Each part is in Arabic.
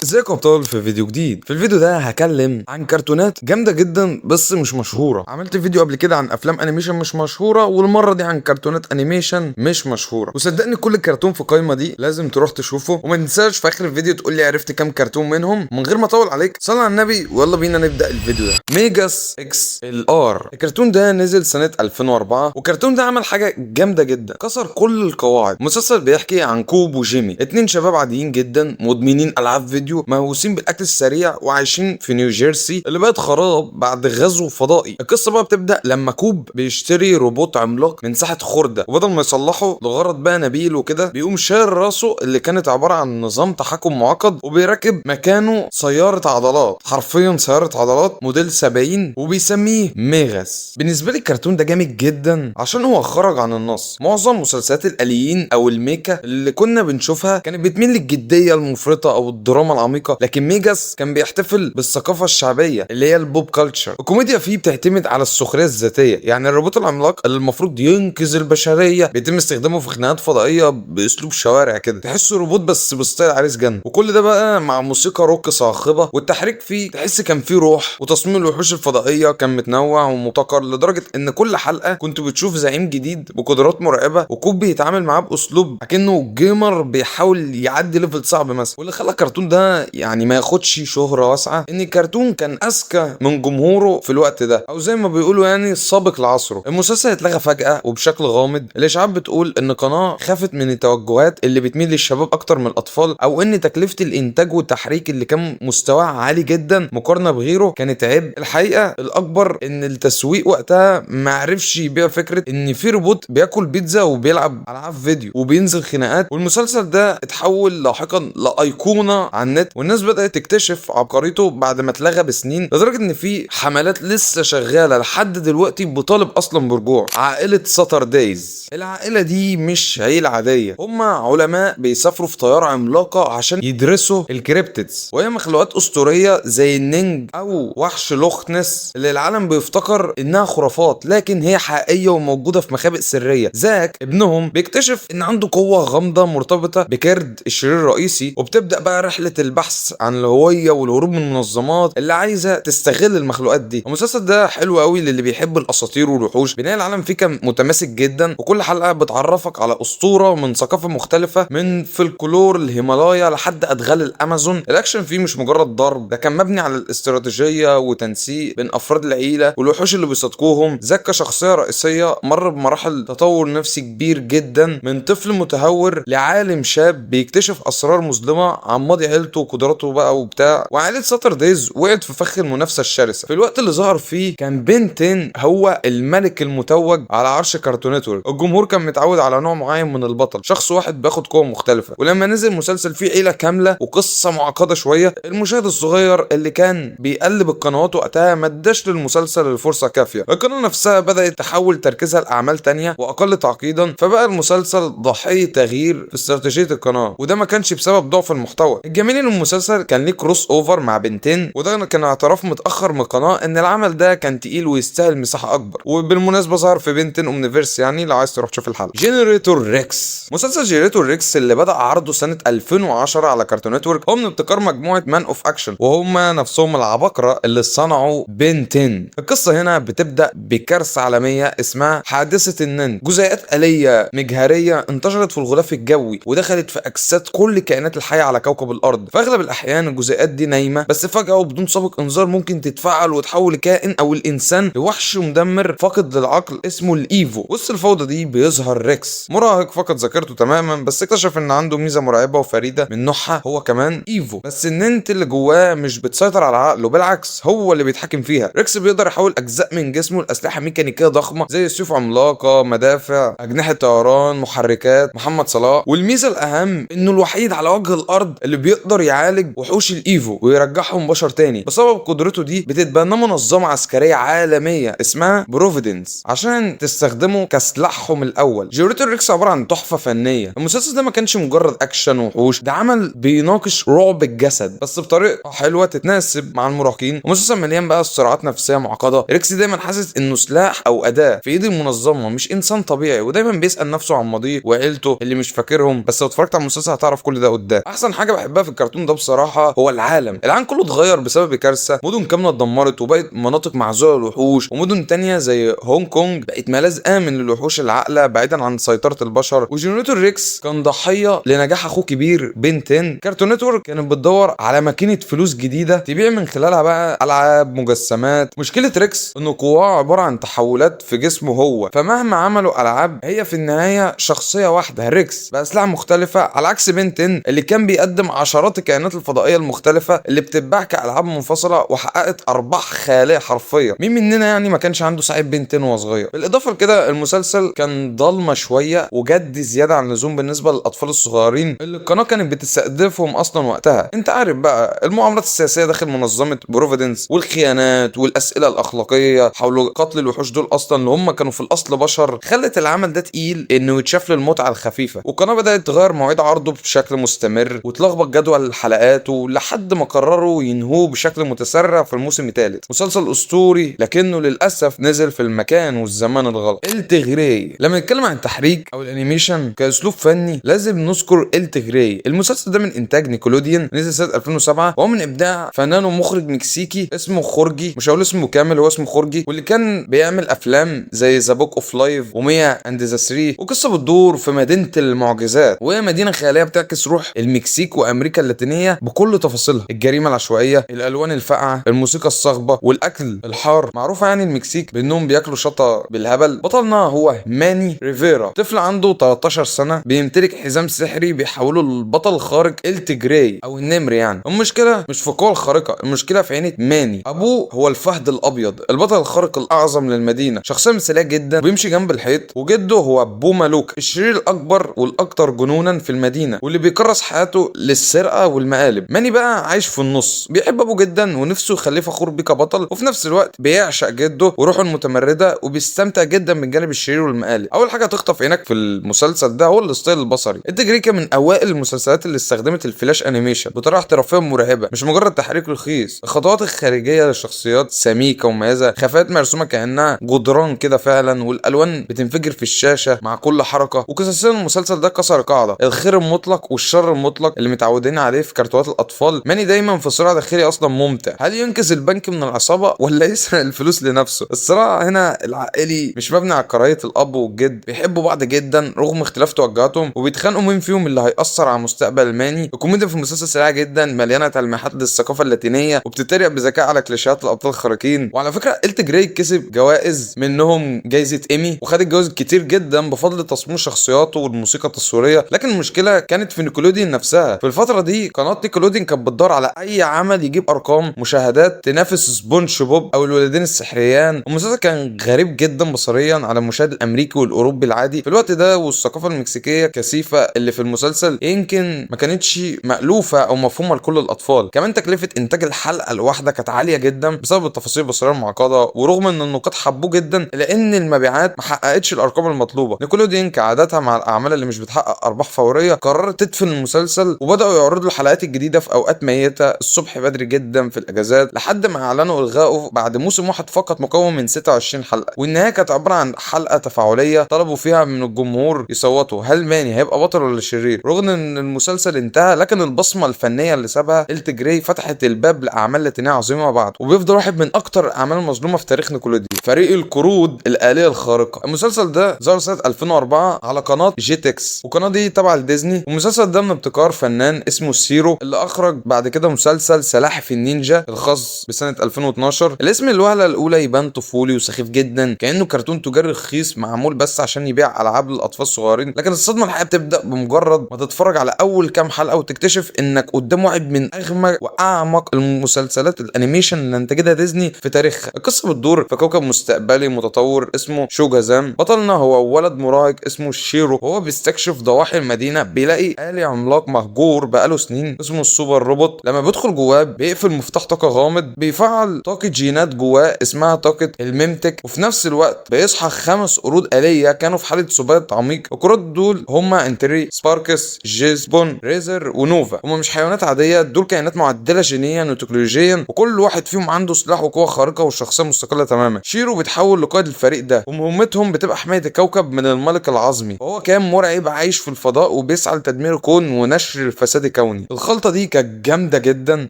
ازيكم يا ابطال في فيديو جديد. في الفيديو ده هكلم عن كرتونات جامده جدا بس مش مشهوره. عملت فيديو قبل كده عن افلام انيميشن مش مشهوره، والمره دي عن كرتونات انيميشن مش مشهوره. وصدقني كل الكرتون في القايمه دي لازم تروح تشوفه، وما تنساش في اخر الفيديو تقول لي عرفت كام كرتون منهم. من غير ما اطول عليك صلي على النبي ويلا بينا نبدا الفيديو ده. ميجاس اكس الار. الكرتون ده نزل سنه 2004، والكرتون ده عمل حاجه جامده جدا، كسر كل القواعد. مسلسل بيحكي عن كوب وجيمي، اتنين شباب عاديين جدا مدمنين العاب فيديو، مهووسين بالاكل السريع، وعايشين في نيوجيرسي اللي بقت خراب بعد غزو فضائي. القصه بقى بتبدا لما كوب بيشتري روبوت عملاق من ساحه خرده، وبدل ما يصلحه لغرض بقى نبيل وكده بيقوم شايل راسه اللي كانت عباره عن نظام تحكم معقد، وبيركب مكانه سياره عضلات، حرفيا سياره عضلات موديل 70، وبيسميه ميغاس. بالنسبه لي الكرتون ده جامد جدا عشان هو خرج عن النص. معظم مسلسلات الاليين او الميكا اللي كنا بنشوفها كانت بتميل للجديه المفرطه او الدراما العميقه، لكن ميجاس كان بيحتفل بالثقافه الشعبيه اللي هي البوب كلتشر. الكوميديا فيه بتعتمد على السخريه الذاتيه، يعني الروبوت العملاق اللي المفروض ينقذ البشريه بيتم استخدامه في خناقات فضائيه باسلوب شوارع كده، تحسه روبوت بس بستايل عريس جن. وكل ده بقى مع موسيقى روك صاخبه، والتحريك فيه تحس كان فيه روح، وتصميم الوحوش الفضائيه كان متنوع ومبتكر لدرجه ان كل حلقه كنت بتشوف زعيم جديد بقدرات مرعبه، وكوب بيتعامل معاه باسلوب اكنه جيمر بيحاول يعدي ليفل صعب مثلا. واللي خلى الكرتون ده يعني ما ياخدش شهرة واسعة ان الكرتون كان اذكى من جمهوره في الوقت ده، او زي ما بيقولوا يعني سابق لعصره. المسلسل اتلغى فجأة وبشكل غامض. الاشاعات بتقول ان قناة خافت من التوجهات اللي بتميل للشباب اكتر من الاطفال، او ان تكلفة الانتاج والتحريك اللي كان مستواه عالي جدا مقارنة بغيره كانت عيب. الحقيقة الاكبر ان التسويق وقتها ما عرفش يبيع فكرة ان في روبوت بياكل بيتزا وبيلعب العاب فيديو وبينزل خناقات. والمسلسل ده اتحول لاحقا لايقونة على النت، والناس بدأت تكتشف عبقريته بعد ما اتلغى بسنين، لدرجة ان في حملات لسه شغالة لحد دلوقتي بطالب اصلا برجوع. عائلة ساتردايز، العائلة دي مش عيلة عادية، هم علماء بيسافروا في طيارة عملاقة عشان يدرسوا الكريبتيدز، وهي مخلوقات اسطورية زي النينج او وحش لوخنس اللي العالم بيفتكر انها خرافات، لكن هي حقيقية وموجودة في مخابئ سرية. زاك ابنهم بيكتشف ان عنده قوة غامضة مرتبطة بكرد الشرير الرئيسي، وبتبدأ بقى رحلة البحث عن الهوية والهروب من المنظمات اللي عايزة تستغل المخلوقات دي. المسلسل ده حلو قوي للي بيحب الاساطير والوحوش. بناء العالم فيه كان متماسك جدا، وكل حلقة بتعرفك على اسطورة من ثقافة مختلفة، من فلكلور الهيمالايا لحد ادغال الامازون. الاكشن فيه مش مجرد ضرب، ده كان مبني على الاستراتيجية وتنسيق بين افراد العيلة والوحوش اللي بيصادقوهم. زاك كشخصية رئيسية مر بمراحل تطور نفسي كبير جدا، من طفل متهور لعالم شاب بيكتشف اسرار مظلمه عن ماضي عيلته وقدراته بقى وبتاع. وعائله ساترديز وقعت في فخ المنافسه الشرسه. في الوقت اللي ظهر فيه كان بن 10 هو الملك المتوج على عرش كارتون نتورك. الجمهور كان متعود على نوع معين من البطل، شخص واحد بياخد قوه مختلفه. ولما نزل مسلسل فيه عيله كامله وقصه معقده شويه، المشاهد الصغير اللي كان بيقلب القنوات وقتها ما اداش للمسلسل الفرصه كافيه. القناه نفسها بدات تحول تركيزها لاعمال تانية واقل تعقيدا، فبقى المسلسل ضحيه تغيير في استراتيجيه القناه، وده ما كانش بسبب ضعف المحتوى. الجميل ان المسلسل كان ليه كروس اوفر مع بنتين، وده كان اعتراف متاخر من القناه ان العمل ده كان تقيل ويستاهل مساحه اكبر. وبالمناسبه ظهر في بنتين اومنيفيرس، يعني لو عايز تروح تشوف الحلقه. جنريتور ريكس. مسلسل جنريتور ريكس اللي بدا عرضه سنه 2010 على كارتون نتورك هو من ابتكار مجموعه مان اوف اكشن، وهم نفسهم العباقره اللي صنعوا بنتين. القصه هنا بتبدا بكارثه عالميه اسمها حادثه النن. جزيئات آلية مجهرية انتشرت في الغلاف الجوي ودخلت في أجساد كل كائنات الحية على كوكب الأرض. في أغلب الأحيان الجزيئات دي نايمة، بس فجأة وبدون سابق إنذار ممكن تتفعل وتحول الكائن أو الإنسان لوحش مدمر فاقد للعقل اسمه الإيفو. وسط الفوضى دي بيظهر ريكس، مراهق فقد ذاكرته تماما، بس اكتشف إن عنده ميزة مرعبة وفريدة من نوعها، هو كمان إيفو. بس الننت اللي جواه مش بتسيطر على عقله، بالعكس هو اللي بيتحكم فيها. ريكس بيقدر يحول أجزاء من جسمه لأسلحة ميكانيكية ضخمة زي سيوف عملاقة، مدافع، أجنحة طيران، محركات. محمد صلاح، والميزة الأهم إنه الوحيد على وجه الأرض اللي بيقدر يعالج وحوش الإيفو ويرجعهم بشر تاني. بسبب قدرته دي بتتبنى منظمة عسكرية عالمية اسمها بروفيدنس عشان تستخدمه كسلاحهم الأول. جنريتور ريكس عبارة عن تحفة فنية. المسلسل ده ما كانش مجرد أكشن وحوش، ده عمل بيناقش رعب الجسد بس بطريقة حلوة تتناسب مع المراهقين. ومسلسل مليان بقى صراعات نفسية معقدة. ريكس دايما حاسس إنه سلاح أو أداة في إيد المنظمة، مش إنسان طبيعي، ودايما بيسأل نفسه عن ماضيه وعيلته اللي مش فاكرهم. بس لو اتفرجت على المسلسل هتعرف كل ده قدام. احسن حاجه بحبها في الكرتون الكرتون ده بصراحه هو العالم كله اتغير بسبب كارثه. مدن كامله اتدمرت وبقت مناطق معزوله للوحوش، ومدن تانية زي هونج كونج بقت ملاذ امن للوحوش العاقله بعيدا عن سيطره البشر. وجنريتور ريكس كان ضحيه لنجاح اخوه كبير بين 10. كارتون نتورك كانت بتدور على ماكينه فلوس جديده تبيع من خلالها بقى العاب مجسمات. مشكله ريكس انه قواه عباره عن تحولات في جسمه هو، فمهما عملوا العاب هي في النهايه شخصيه واحده ريكس باسلحه مختلفه، على عكس بين 10 اللي كان بيقدم عشرات الكائنات الفضائيه المختلفه اللي بتتباع كالعاب منفصله وحققت ارباح خياليه حرفيا. مين مننا يعني ما كانش عنده ساعه بين 10 وهو صغير؟ بالاضافه لكده المسلسل كان ضلمه شويه وجد زياده عن اللزوم بالنسبه للاطفال الصغيرين اللي القناه كانت بتستهدفهم اصلا وقتها. انت عارف بقى المؤامرات السياسيه داخل منظمه بروفيدنس والخيانات والاسئله الاخلاقيه حول قتل الوحوش دول اصلا اللي هم كانوا في الاصل بشر، خلت العمل ده تقيل انه يتشاف للمتعه الخفيفه. والقناه بدات تغير مواعيد عرضه بشكل مستمر وتلخبط جدول الحلقات لحد ما قرروا ينهوه بشكل متسرع في الموسم الثالث. مسلسل اسطوري لكنه للاسف نزل في المكان والزمان الغلط. التغري، لما نتكلم عن التحريك او الانيميشن كاسلوب فني لازم نذكر التغري. المسلسل ده من انتاج نيكولوديان، نزل سنه 2007 وهو من ابداع فنان ومخرج مكسيكي اسمه خورجي، مش هقول اسمه كامل، هو اسمه خورجي، واللي كان بيعمل افلام زي ذا بوك اوف لايف وميا اند ذا 3. وقصه بتدور في مدينه المعجزات، وهي مدينه خياليه بتعكس روح المكسيك وامريكا اللاتينيه بكل تفاصيلها. الجريمه العشوائيه، الالوان الفاقعه، الموسيقى الصاخبه، والاكل الحار. معروفه يعني المكسيك بانهم بياكلوا شطه بالهبل. بطلنا هو ماني ريفيرا، طفل عنده 13 سنه بيمتلك حزام سحري بيحوله للبطل الخارق التجري او النمر. يعني المشكله مش في القوه الخارقه، المشكله في عينه ماني. ابوه هو الفهد الابيض، البطل الخارق الاعظم للمدينه، شخصيه مثاليه جدا وبيمشي جنب الحيط. وجده هو بوما لوك، الشرير الاكبر والاكثر جنونا في المدينه واللي بيكرس حياته للسرقه والمقالب. ماني بقى عايش في النص، بيحب ابوه جدا ونفسه يخليه فخور بيه كبطل، وفي نفس الوقت بيعشق جده وروحه المتمرده وبيستمتع جدا بالجانب الشرير والمقالب. اول حاجه تخطف عينك في المسلسل ده هو الستايل البصري. التجريكه من اوائل المسلسلات اللي استخدمت الفلاش انيميشن بطريقه احترافيه مرعبه، مش مجرد تحريك رخيص. الخطوات الخارجيه للشخصيات سميكه ومميزه، خفات مرسومه كانها جدران كده فعلا، والالوان بتنفجر في الشاشه مع كل حركه. وقصصيا المسلسل ده كسر قاعده الخير المطلق والشر المطلق اللي متعودين عليه في كرتونات الاطفال. ماني دايما في صراع داخلي اصلا ممتع، هل ينقذ البنك من العصابه ولا يسرق الفلوس لنفسه؟ الصراع هنا العائلي مش مبني على كراهيه الاب والجد، بيحبوا بعض جدا رغم اختلاف توجهاتهم وبيتخانقوا مين فيهم اللي هيأثر على مستقبل ماني. الكوميديا في المسلسل سريعه جدا مليانه تلميحات للثقافه اللاتينيه وبتتريق بذكاء على كليشيهات الابطال الخارقين. وعلى فكره التجري كسب جوائز منهم جائزه ايمي، وخد الجوائز كتير جدا بفضل تصميم شخصياته والموسيقى التصويريه. لكن المشكله كانت في نيكولوديان نفسها. في الفتره دي قناه نيكولوديان كانت بتدور على اي عمل يجيب ارقام مشاهدات تنافس سبونج بوب او الولدين السحريان. المسلسل كان غريب جدا بصريا على المشاهد الامريكي والاوروبي العادي في الوقت ده، والثقافه المكسيكيه كثيفه اللي في المسلسل يمكن ما كانتش مألوفه او مفهومه لكل الاطفال. كمان تكلفه انتاج الحلقه الواحده كانت عاليه جدا بسبب التفاصيل البصريه المعقده، ورغم ان النقاد حبوه جدا الا ان المبيعات ما حققتش الارقام المطلوبه. نيكولوديان كعادتها مع الاعمال اللي مش بتحقق ارباح فوريه قررت تدفن المسلسل، وبداوا يعرضوا الحلقات الجديده في اوقات ميته الصبح بدري جدا في الاجازات، لحد ما اعلنوا الغائه بعد موسم واحد فقط مكون من 26 حلقه. والنهايه كانت عباره عن حلقه تفاعليه طلبوا فيها من الجمهور يصوتوا هل ماني هيبقى بطل ولا شرير. رغم ان المسلسل انتهى لكن البصمه الفنيه اللي سابها التجري فتحت الباب لاعمال لاتينيه عظيمه بعد، وبيفضل واحد من اكتر الاعمال المظلومه في تاريخ نيكولوديان. فريق القرود الآلية الخارقة، المسلسل ده ظهر سنة 2004 على قناة جيتكس، والقناة دي تبع لديزني. والمسلسل ده من ابتكار فنان اسمه سيرو اللي اخرج بعد كده مسلسل سلاحف النينجا الخاص بسنة 2012. الاسم الوهلة الاولى يبان طفولي وسخيف جدا كأنه كرتون تجاري رخيص معمول بس عشان يبيع العاب للاطفال الصغيرين، لكن الصدمة الحقيقية بتبدأ بمجرد ما تتفرج على اول كام حلقة وتكتشف انك قدام واحد من اغمق واعمق المسلسلات الانيميشن اللي انتجتها ديزني في تاريخها. القصة بتدور في كوكب مستقبلي متطور اسمه شوغازام. بطلنا هو ولد مراهق اسمه شيرو، وهو بيستكشف ضواحي المدينة بيلاقي آلي عملاق مهجور بقاله سنين اسمه السوبر روبوت. لما بيدخل جواه بيقفل مفتاح طاقة غامض بيفعل طاقة جينات جواه اسمها طاقة الميمتك، وفي نفس الوقت بيصحى 5 قرود آلية كانوا في حالة سبات عميق. القرود دول هما انتري، سباركس، جيسبون، ريزر ونوفا. هما مش حيوانات عادية، دول كائنات معدلة جينيا وتكنولوجيا، وكل واحد فيهم عنده سلاح وقوة خارقة والشخصية مستقلة تماما. شيرو بيتحول لقائد الفريق ده، ومهمتهم بتبقى حماية الكوكب من الملك العظمي، وهو كان مرعب عايش في الفضاء وبيسعى لتدمير الكون ونشر الفساد الكوني. كرتوني. الخلطه دي كانت جامده جدا،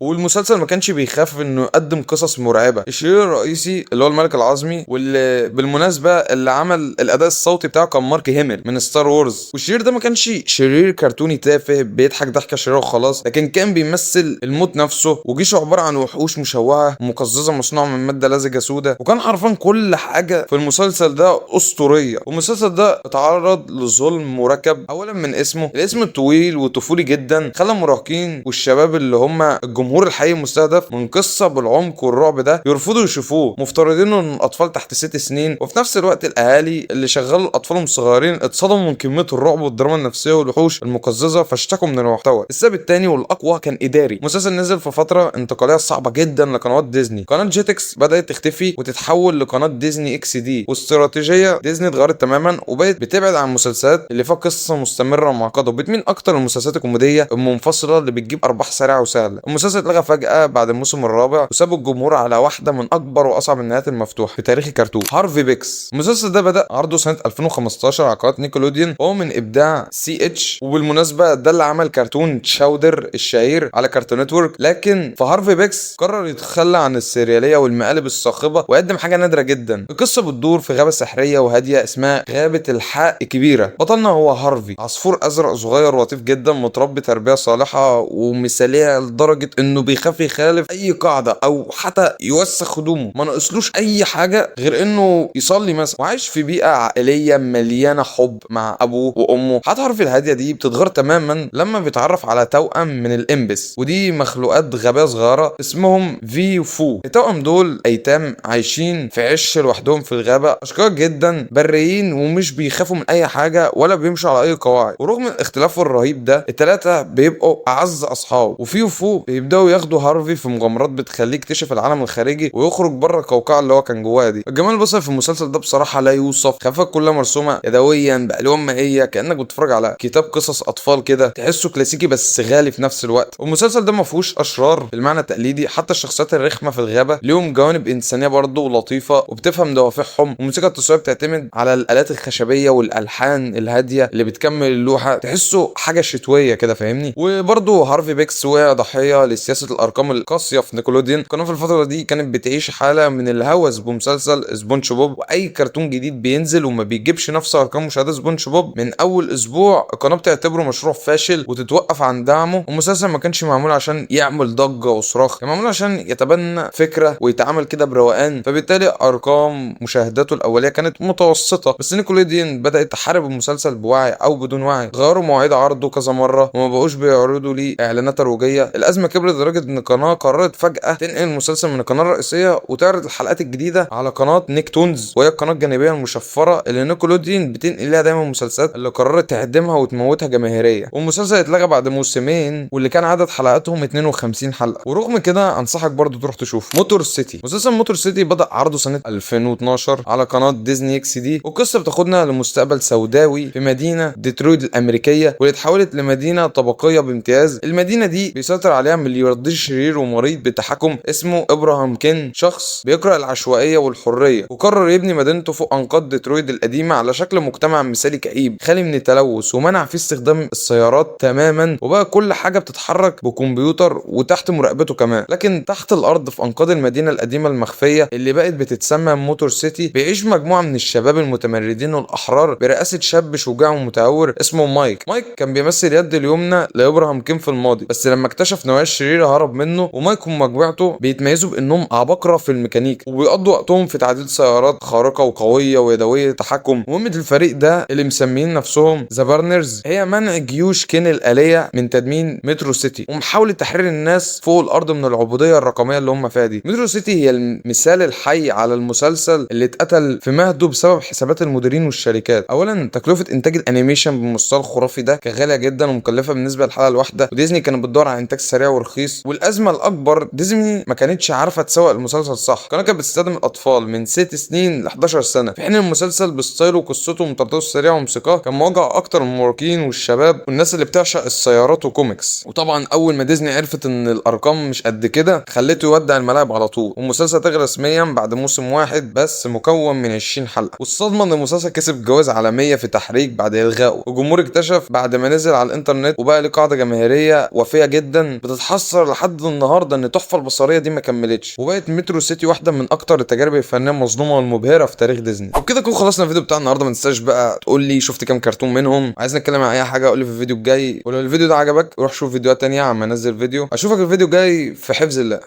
والمسلسل ما كانش بيخاف انه يقدم قصص مرعبه. الشرير الرئيسي اللي هو الملك العظمي، واللي بالمناسبه اللي عمل الاداء الصوتي بتاعه كان مارك هيمل من ستار وورز. والشرير ده ما كانش شرير كرتوني تافه بيضحك ضحكه شريره وخلاص، لكن كان بيمثل الموت نفسه، وجيشه عباره عن وحوش مشوهه مقززه مصنوعه من ماده لزجه سوداء. وكان حرفيا كل حاجه في المسلسل ده اسطوريه. والمسلسل ده اتعرض لظلم مركب. اولا من اسمه، الاسم الطويل وطفولي جدا خلى المراهقين والشباب اللي هم الجمهور الحقيقي المستهدف من قصه بالعمق والرعب ده يرفضوا يشوفوه، مفترضين ان الاطفال تحت 6 سنين. وفي نفس الوقت الاهالي اللي شغلوا اطفالهم الصغيرين اتصدموا من كميه الرعب والدراما النفسيه والوحوش المقززه، فاشتكوا من المحتوى. السبب الثاني والاقوى كان اداري. المسلسل نزل في فتره انتقاليه صعبه جدا لقنوات ديزني. قناه جيتكس بدات تختفي وتتحول لقناه ديزني اكس دي، واستراتيجيه ديزني اتغيرت تماما وبقت بتبعد عن المسلسلات اللي فيها قصه مستمره ومعقده، وبتميل اكتر للمسلسلات الكوميديه المنفصله اللي بتجيب ارباح سريعه وسهله. المسلسل اتلغى فجاه بعد الموسم الرابع، وساب الجمهور على واحده من اكبر واصعب النهايات المفتوحه في تاريخ الكرتون، هارفي بيكس. المسلسل ده بدا عرضه سنه 2015 على قناه نيكلوديون، وهو من ابداع سي اتش. وبالمناسبه ده اللي عمل كرتون تشاودر الشهير على كارتون نتورك. لكن في هارفي بيكس قرر يتخلى عن السرياليه والمقالب الصاخبه ويقدم حاجه نادره جدا. القصه بتدور في غابه سحريه وهاديه اسمها غابه الحق الكبيره. بطلنا هو هارفي، عصفور ازرق صغير ولطيف جدا متربي تربيه صالحه ومثاليه لدرجه انه بيخاف يخالف اي قاعده او حتى يوسخ هدومه. ما ناقصلوش اي حاجه غير انه يصلي مثلا، وعايش في بيئه عائليه مليانه حب مع ابوه وامه. حتى هارفي الهاديه دي بتتغير تماما لما بيتعرف على توأم من الامبس، ودي مخلوقات غبيه صغيره اسمهم في وفو. التوأم دول ايتام عايشين في عش لوحدهم في الغابه، اشقياء جدا بريين ومش بيخافوا من اي حاجه ولا بيمشوا على اي قواعد. ورغم الاختلاف الرهيب ده الثلاثه بيبقوا اعز اصحاب. وفي وفو بيبداوا ياخدوا هارفي في مغامرات بتخليه يكتشف العالم الخارجي ويخرج بره القوقعه اللي هو كان جواها دي. الجمال البصري في المسلسل ده بصراحه لا يوصف. خفاف كلها مرسومه يدويا بالوان مائيه كانك بتتفرج على كتاب قصص اطفال كده، تحسه كلاسيكي بس غالي في نفس الوقت. والمسلسل ده ما فيهوش اشرار بالمعنى التقليدي، حتى الشخصيات الرخمه في الغابه ليهم جوانب انسانيه برضه ولطيفه وبتفهم دوافعهم. والموسيقى التصويريه بتعتمد على الالات الخشبيه والالحان الهاديه اللي بتكمل اللوحه، تحسه حاجه شتويه كده فاهمني. وبرضه هارفي بيكس وقع ضحيه لسياسه الارقام القاسيه في نيكولوديون. القناه في الفتره دي كانت بتعيش حاله من الهوس بمسلسل سبونج بوب، واي كرتون جديد بينزل وما بيجيبش نفس ارقام مشاهدات سبونج بوب من اول اسبوع القناه بتعتبره مشروع فاشل وتتوقف عن دعمه. والمسلسل ما كانش معمول عشان يعمل ضجه وصراخ، كان معمول عشان يتبنى فكره ويتعامل كده بروقان، فبالتالي ارقام مشاهداته الاوليه كانت متوسطه. بس نيكولوديون بدات تحارب المسلسل بوعي او بدون وعي، غيروا مواعيد عرضه كذا مره وما بقوش بيعرضوا ليه اعلانات ترويجيه. الازمه كبرت لدرجه ان القناه قررت فجاه تنقل المسلسل من القناه الرئيسيه وتعرض الحلقات الجديده على قناه نيك تونز، وهي القناه الجانبيه المشفره اللي نيكولوديون بتنقل لها دايما المسلسلات اللي قررت تهدمها وتموتها جماهيريا. والمسلسل اتلغى بعد موسمين واللي كان عدد حلقاتهم 52 حلقه. ورغم كده انصحك برضو تروح تشوف موتور سيتي. مسلسل موتور سيتي بدا عرضه سنه 2012 على قناه ديزني اكس دي، والقصه بتاخدنا لمستقبل سوداوي في مدينه ديترويت الامريكيه واللي اتحولت لمدينه طبقيه بامتياز. المدينه دي بيسيطر عليها ملياردير شرير ومريض بالتحكم اسمه ابراهام كين، شخص بيقرأ العشوائيه والحريه، وقرر يبني مدينته فوق انقاض ديترويت القديمه على شكل مجتمع مثالي كئيب خالي من التلوث، ومنع فيه استخدام السيارات تماما، وبقى كل حاجه بتتحرك بكمبيوتر وتحت مراقبته كمان. لكن تحت الارض في انقاض المدينه القديمه المخفيه اللي بقت بتتسمى موتور سيتي بيعيش مجموعه من الشباب المتمردين والاحرار برئاسه شاب شجاع ومتهور اسمه مايك. مايك كان بيمثل يد اليمنى لابراهام كين في الماضي، بس لما اكتشف نوايا الشريره هرب منه. ومايك ومجموعته بيتميزوا بانهم عباقره في الميكانيكا وبيقضوا وقتهم في تعديل سيارات خارقه وقويه ويدويه التحكم. مهمه الفريق ده اللي مسمين نفسهم ذا بارنرز هي منع جيوش كين الآلية من تدمين مترو سيتي ومحاولة تحرير الناس فوق الأرض من العبودية الرقمية اللي هم فيها دي. مترو سيتي هي المثال الحي على المسلسل اللي اتقتل في مهده بسبب حسابات المديرين والشركات. أولا تكلفة إنتاج الأنيميشن بالمستوى الخرافي ده كانت غالية جدا ومكلفة بالنسبة للحلقة الواحدة، وديزني كانت بتدور على إنتاج سريع ورخيص. والأزمة الأكبر ديزني ما كانتش عارفة تسوق المسلسل صح، كانت بتستخدم الأطفال من 6 سنين ل 11 سنة، في حين المسلسل بستايله وقصته ومطاردته السريعة وموسيقاه كان موجه أكتر من المراهقين والشباب والناس اللي بتعشق السيارات وكوميكس. وطبعا أول ما ديزني عرفت إن الأرقام مش قد كده خلته يودع الملاعب على طول، والمسلسل اتلغى رسميا بعد موسم واحد بس مكون من 20 حلقة. والصدمة إن المسلسل كسب جوائز عالمية في تحريك بعد إلغائه، والجمهور اكتشف بعد ما نزل على الإنترنت وبقى له قاعدة جماهيرية جماهيريه وافيه جدا بتتحسر لحد النهارده ان التحفه البصريه دي ما كملتش، وبقت مترو سيتي واحده من اكتر التجارب الفنيه المظلومه والمبهره في تاريخ ديزني. وبكده نكون خلصنا الفيديو بتاع النهارده. ما تنساش بقى تقول لي شفت كام كرتون منهم، عايز نتكلم عن اي حاجه قول لي في الفيديو الجاي، ولو الفيديو ده عجبك روح شوف فيديوهات تانية عم انزل فيديو. اشوفك الفيديو الجاي في حفظ الله.